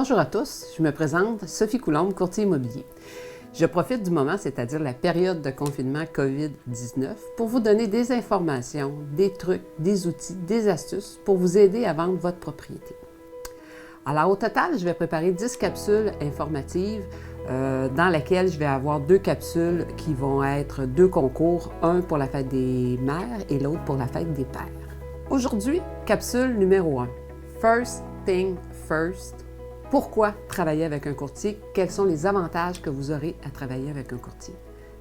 Bonjour à tous, je me présente Sophie Coulombe, courtier immobilier. Je profite du moment, c'est-à-dire la période de confinement COVID-19, pour vous donner des informations, des trucs, des outils, des astuces pour vous aider à vendre votre propriété. Alors au total, je vais préparer 10 capsules informatives dans lesquelles je vais avoir 2 capsules qui vont être 2 concours, un pour la fête des mères et l'autre pour la fête des pères. Aujourd'hui, capsule numéro 1. First thing first. Pourquoi travailler avec un courtier? Quels sont les avantages que vous aurez à travailler avec un courtier?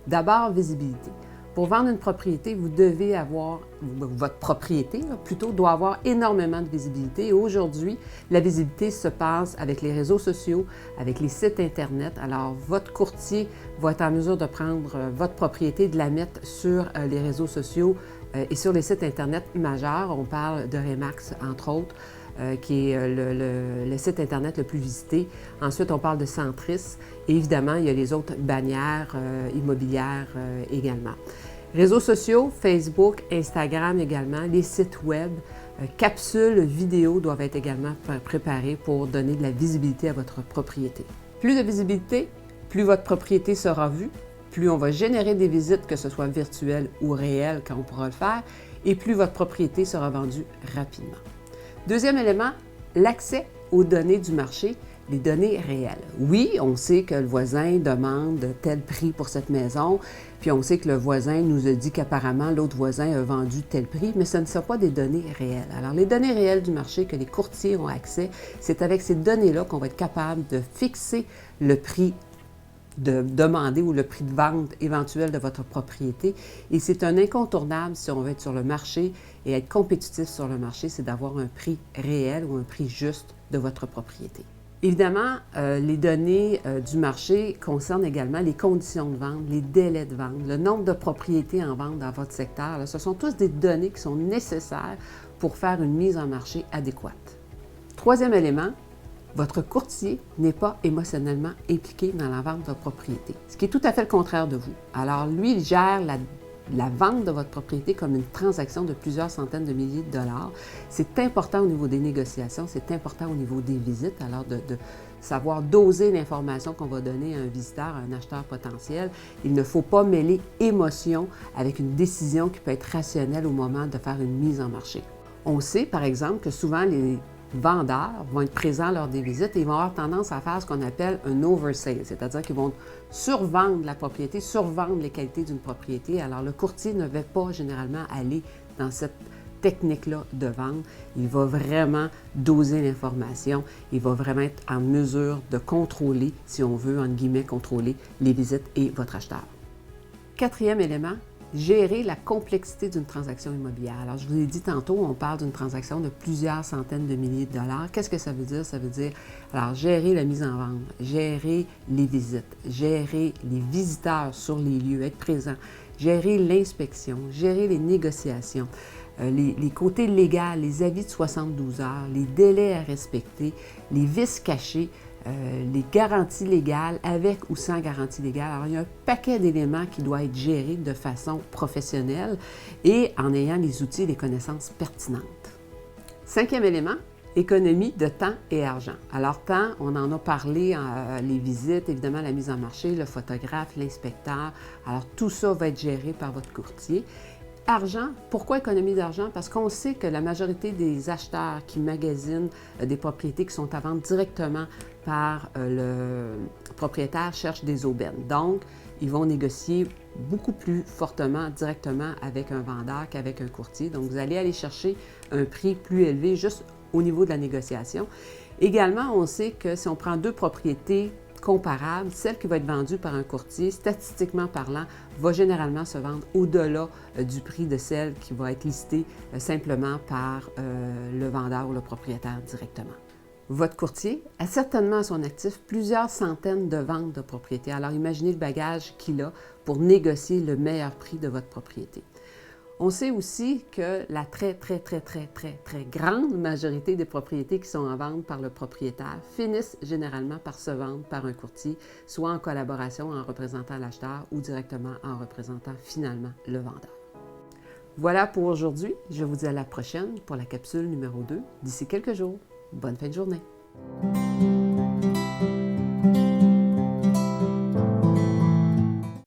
D'abord, visibilité. Pour vendre une propriété, vous devez avoir, votre propriété plutôt, doit avoir énormément de visibilité. Et aujourd'hui, la visibilité se passe avec les réseaux sociaux, avec les sites Internet. Alors, votre courtier va être en mesure de prendre votre propriété et de la mettre sur les réseaux sociaux et sur les sites Internet majeurs. On parle de Remax, entre autres, qui est le site Internet le plus visité. Ensuite, on parle de Centris. Et évidemment, il y a les autres bannières immobilières également. Réseaux sociaux, Facebook, Instagram également, les sites web, capsules vidéo doivent être également préparées pour donner de la visibilité à votre propriété. Plus de visibilité, plus votre propriété sera vue, plus on va générer des visites, que ce soit virtuelles ou réelles quand on pourra le faire, et plus votre propriété sera vendue rapidement. Deuxième élément, l'accès aux données du marché, les données réelles. Oui, on sait que le voisin demande tel prix pour cette maison, puis on sait que le voisin nous a dit qu'apparemment l'autre voisin a vendu tel prix, mais ce ne sont pas des données réelles. Alors, les données réelles du marché que les courtiers ont accès, c'est avec ces données-là qu'on va être capable de fixer le prix de demander ou le prix de vente éventuel de votre propriété. Et c'est un incontournable si on veut être sur le marché et être compétitif sur le marché, c'est d'avoir un prix réel ou un prix juste de votre propriété. Évidemment, les données du marché concernent également les conditions de vente, les délais de vente, le nombre de propriétés en vente dans votre secteur. Là, ce sont tous des données qui sont nécessaires pour faire une mise en marché adéquate. Troisième élément, votre courtier n'est pas émotionnellement impliqué dans la vente de votre propriété, ce qui est tout à fait le contraire de vous. Alors, lui, il gère la vente de votre propriété comme une transaction de plusieurs centaines de milliers de dollars. C'est important au niveau des négociations, c'est important au niveau des visites, alors de savoir doser l'information qu'on va donner à un visiteur, à un acheteur potentiel. Il ne faut pas mêler émotion avec une décision qui peut être rationnelle au moment de faire une mise en marché. On sait, par exemple, que souvent les vendeurs vont être présents lors des visites et ils vont avoir tendance à faire ce qu'on appelle un oversale, c'est-à-dire qu'ils vont survendre la propriété, survendre les qualités d'une propriété. Alors, le courtier ne va pas généralement aller dans cette technique-là de vente. Il va vraiment doser l'information. Il va vraiment être en mesure de contrôler, si on veut, entre guillemets, contrôler les visites et votre acheteur. Quatrième élément, gérer la complexité d'une transaction immobilière. Alors, je vous l'ai dit tantôt, on parle d'une transaction de plusieurs centaines de milliers de dollars. Qu'est-ce que ça veut dire? Ça veut dire, alors, gérer la mise en vente, gérer les visites, gérer les visiteurs sur les lieux, être présent, gérer l'inspection, gérer les négociations, les côtés légaux, les avis de 72 heures, les délais à respecter, les vices cachés, les garanties légales, avec ou sans garantie légale. Alors, il y a un paquet d'éléments qui doivent être gérés de façon professionnelle et en ayant les outils et les connaissances pertinentes. Cinquième élément, économie de temps et argent. Alors, temps, on en a parlé, les visites, évidemment, la mise en marché, le photographe, l'inspecteur. Alors, tout ça va être géré par votre courtier. Argent, pourquoi économie d'argent? Parce qu'on sait que la majorité des acheteurs qui magasinent des propriétés qui sont à vendre directement par le propriétaire cherchent des aubaines. Donc, ils vont négocier beaucoup plus fortement directement avec un vendeur qu'avec un courtier. Donc, vous allez aller chercher un prix plus élevé juste au niveau de la négociation. Également, on sait que si on prend 2 propriétés comparable, celle qui va être vendue par un courtier, statistiquement parlant, va généralement se vendre au-delà du prix de celle qui va être listée simplement par le vendeur ou le propriétaire directement. Votre courtier a certainement à son actif plusieurs centaines de ventes de propriétés. Alors imaginez le bagage qu'il a pour négocier le meilleur prix de votre propriété. On sait aussi que la très grande majorité des propriétés qui sont en vente par le propriétaire finissent généralement par se vendre par un courtier, soit en collaboration en représentant l'acheteur ou directement en représentant finalement le vendeur. Voilà pour aujourd'hui. Je vous dis à la prochaine pour la capsule numéro 2 d'ici quelques jours. Bonne fin de journée!